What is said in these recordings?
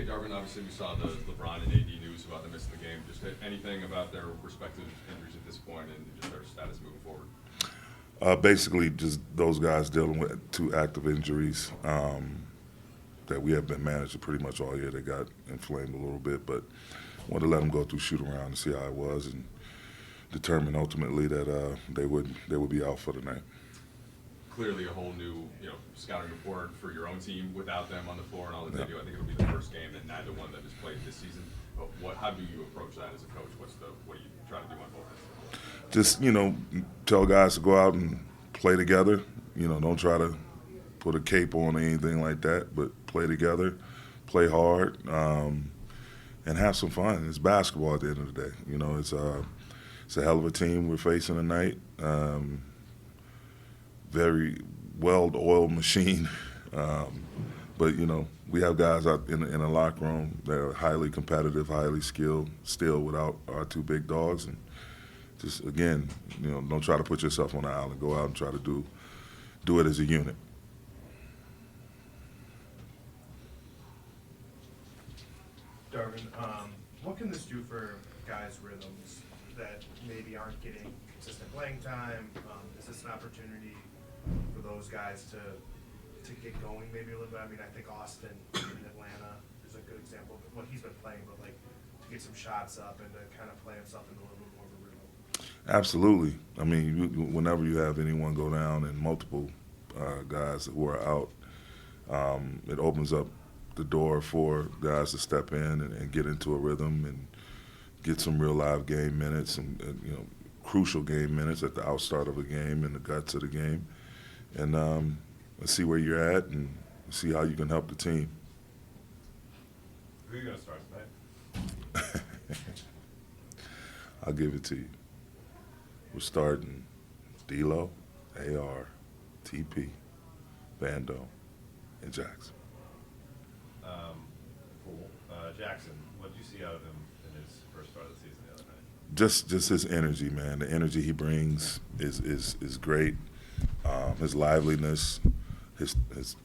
Darvin, obviously we saw the LeBron and AD news about them missing the game. Just anything about their respective injuries at this point and just their status moving forward? Basically, just those guys dealing with two active injuries that we have been managing pretty much all year. They got inflamed a little bit, but wanted to let them go through shoot around and see how it was, and determine ultimately that they would be out for the night. Clearly a whole new, scouting report for your own team without them on the floor and all that they do. I think it'll be the first game that neither one of them has played this season. But how do you approach that as a coach? What do you try to do on both ends? Just, tell guys to go out and play together. Don't try to put a cape on or anything like that, but play together, play hard, and have some fun. It's basketball at the end of the day. It's a hell of a team we're facing tonight. Very well-oiled machine. But, we have guys out in the locker room that are highly competitive, highly skilled, still without our two big dogs. And just, again, don't try to put yourself on the island. Go out and try to do it as a unit. Darvin, what can this do for guys' rhythms that maybe aren't getting consistent playing time? Is this an opportunity for those guys to get going maybe a little bit? I mean, I think Austin in Atlanta is a good example of what he's been playing, but like to get some shots up and to kind of play himself into a little bit more of a rhythm. Absolutely. I mean, whenever you have anyone go down and multiple guys who are out, it opens up the door for guys to step in and get into a rhythm and get some real live game minutes and crucial game minutes at the outstart of a game and the guts of the game, and see where you're at and see how you can help the team. Who are you going to start tonight? I'll give it to you. We're starting D'Lo, AR, TP, Vando, and Jackson. Jackson, what did you see out of him in his first start of the season the other night? Just his energy, man. The energy he brings is great. His liveliness, his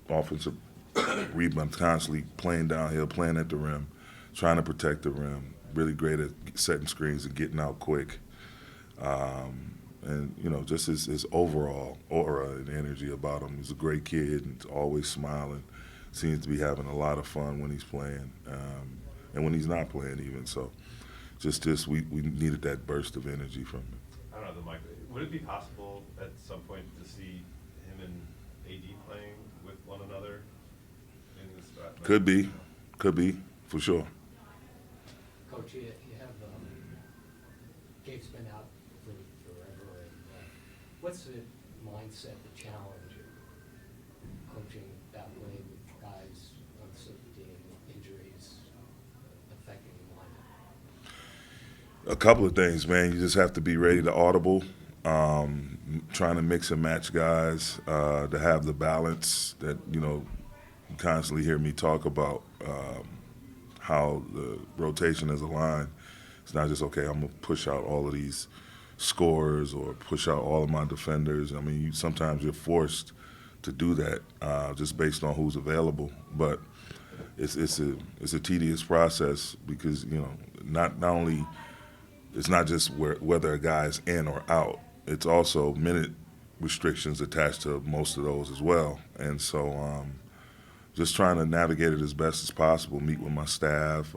offensive rebound, constantly playing downhill, playing at the rim, trying to protect the rim. Really great at setting screens and getting out quick. And just his overall aura and energy about him. He's a great kid and always smiling. Seems to be having a lot of fun when he's playing, and when he's not playing even. So, just we needed that burst of energy from him. I don't know, Mike. Would it be possible at some point to see him and AD playing with one another in this spot? Could be, for sure. Coach, you have Gabe's been out for forever, and what's the mindset, the challenge of coaching that way with guys' uncertainty and injuries affecting the lineup? A couple of things, man. You just have to be ready to audible, trying to mix and match guys, to have the balance that, you constantly hear me talk about, how the rotation is aligned. It's not just, okay, I'm going to push out all of these scorers or push out all of my defenders. I mean, sometimes you're forced to do that just based on who's available. But it's a tedious process because, not only it's not just whether a guy's in or out. It's also minute restrictions attached to most of those as well. And so just trying to navigate it as best as possible, meet with my staff,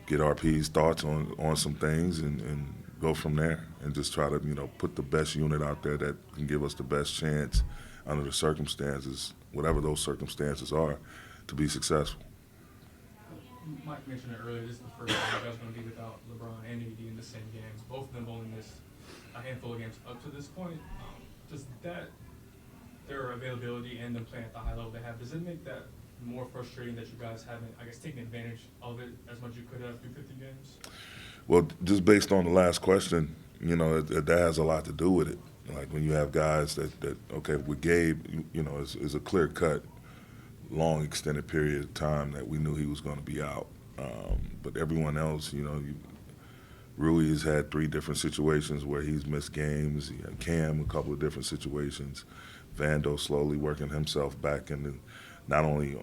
get RP's thoughts on some things and go from there and just try to, put the best unit out there that can give us the best chance under the circumstances, whatever those circumstances are, to be successful. Mike mentioned it earlier, this is the first time you guys are going to be without LeBron and AD in the same games. Both of them only missed a handful of games up to this point. Does that, their availability and them playing at the high level they have, does it make that more frustrating that you guys haven't, taken advantage of it as much as you could have through 50 games? Well, just based on the last question, that has a lot to do with it. Like when you have guys that okay, with Gabe, it's a clear-cut, long extended period of time that we knew he was going to be out. But everyone else, Rui has had 3 different situations where he's missed games. He had Cam, a couple of different situations. Vando slowly working himself back into not only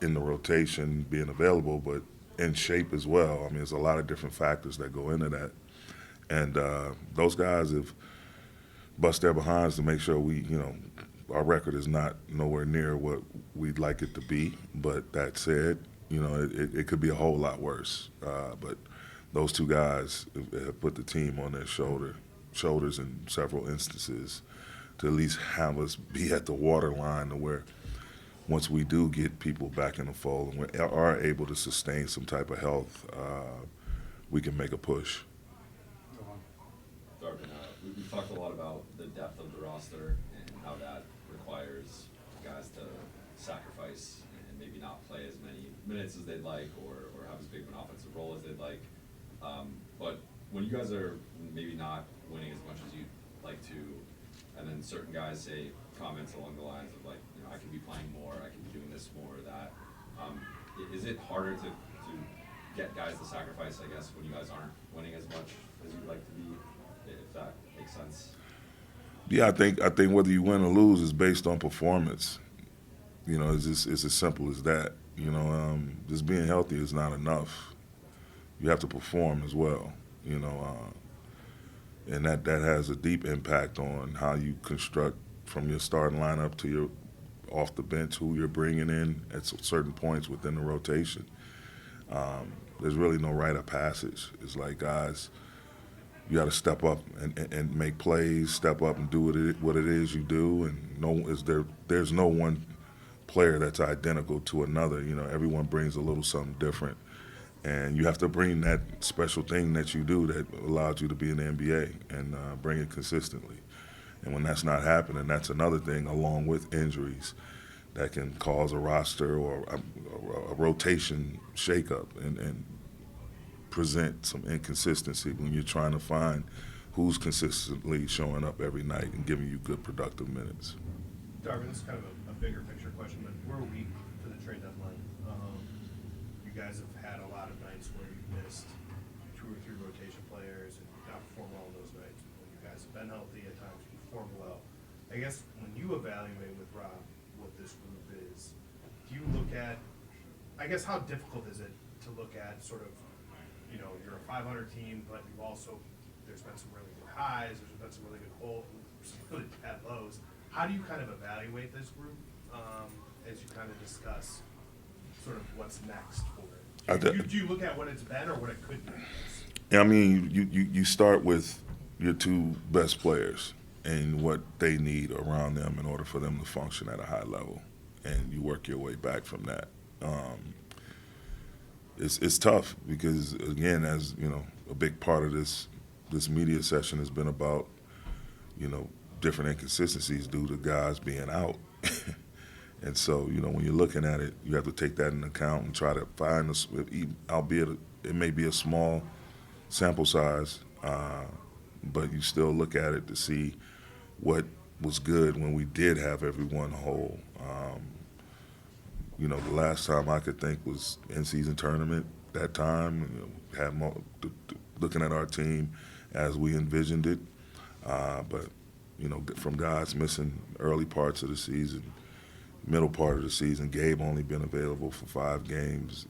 in the rotation, being available, but in shape as well. I mean, there's a lot of different factors that go into that. And those guys have bust their behinds to make sure our record is not nowhere near what we'd like it to be. But that said, it could be a whole lot worse. But those two guys have put the team on their shoulders in several instances to at least have us be at the waterline to where once we do get people back in the fold and we are able to sustain some type of health, we can make a push. Darvin, we've talked a lot about the depth of the roster and how that requires guys to sacrifice and maybe not play as many minutes as they'd like or have as big of an offensive role as they'd like. But when you guys are maybe not winning as much as you'd like to, and then certain guys say comments along the lines of like, I could be playing more, I could be doing this more or that, is it harder to get guys to sacrifice, I guess, when you guys aren't winning as much as you'd like to be, if that makes sense? Yeah, I think whether you win or lose is based on performance. It's as simple as that. Just being healthy is not enough. You have to perform as well. And that has a deep impact on how you construct from your starting lineup to your off the bench, who you're bringing in at certain points within the rotation. There's really no rite of passage. It's like, guys, you got to step up and make plays, step up and do what it is you do. And there's no one player that's identical to another. Everyone brings a little something different. And you have to bring that special thing that you do that allows you to be in the NBA and bring it consistently. And when that's not happening, that's another thing, along with injuries, that can cause a roster or a rotation shakeup and present some inconsistency when you're trying to find who's consistently showing up every night and giving you good, productive minutes. Darvin, this is kind of a bigger picture question, but we're a week to the trade deadline. You guys have had a lot of nights where you've missed 2 or 3 rotation players and not performed well those nights. When you guys have been healthy, at times you performed well. I guess when you evaluate with Rob what this group is, do you look at, I guess how difficult is it to look at sort of, you're a 500 team, but you also, there's been some really good highs, there's been some really good some really bad lows. How do you kind of evaluate this group as you kind of discuss sort of what's next for it? Do you look at what it's been or what it could be? I mean, you start with your 2 best players and what they need around them in order for them to function at a high level, and you work your way back from that. It's tough because, again, as a big part of this media session has been about different inconsistencies due to guys being out. And so, when you're looking at it, you have to take that into account and try to find, albeit it may be a small sample size, but you still look at it to see what was good when we did have everyone whole. The last time I could think was in-season tournament. That time, looking at our team as we envisioned it, but from guys missing early parts of the season, middle part of the season, Gabe only been available for 5 games.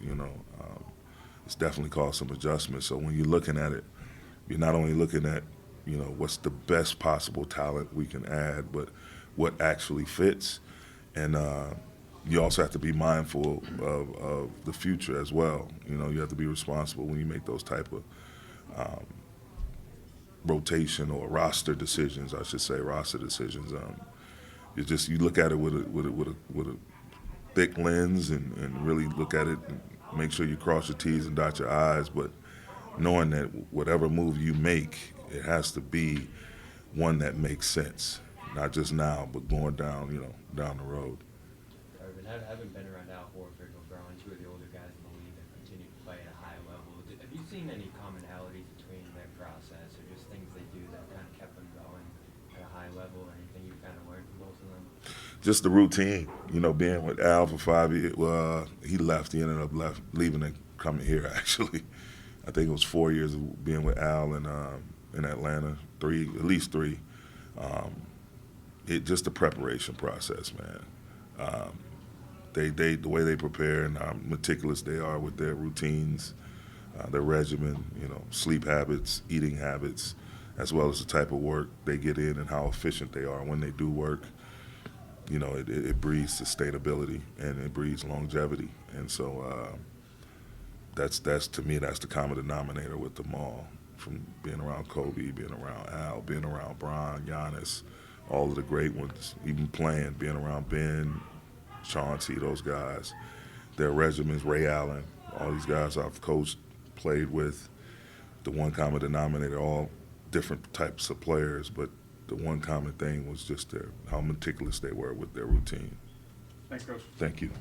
It's definitely caused some adjustments. So when you're looking at it, you're not only looking at what's the best possible talent we can add, but what actually fits. And you also have to be mindful of the future as well. You have to be responsible when you make those type of rotation or roster decisions. I should say roster decisions. You look at it with a thick lens and really look at it and make sure you cross your T's and dot your I's, but knowing that whatever move you make, it has to be one that makes sense, not just now, but going down the road. Having been around Al Horford and LeBron, 2 of the older guys in the league that continue to play at a high level, have you seen any commonalities between their process or just things they do that kind of kept them going at a high level, or anything you kind of learned from both of them? Just the routine, being with Al for 5 years. Well, he left. He ended up leaving and coming here, actually. I think it was 4 years of being with Al in Atlanta, at least 3. Just the preparation process, man. the way they prepare and how meticulous they are with their routines, their regimen, sleep habits, eating habits, as well as the type of work they get in and how efficient they are when they do work. It breeds sustainability and it breeds longevity. And so that's to me, that's the common denominator with them all. From being around Kobe, being around Al, being around Bron, Giannis, all of the great ones, even playing, being around Ben, Chauncey, those guys, their regimens, Ray Allen, all these guys I've coached, played with, the one common denominator, all different types of players, but the one common thing was just how meticulous they were with their routine. Thanks, Coach. Thank you.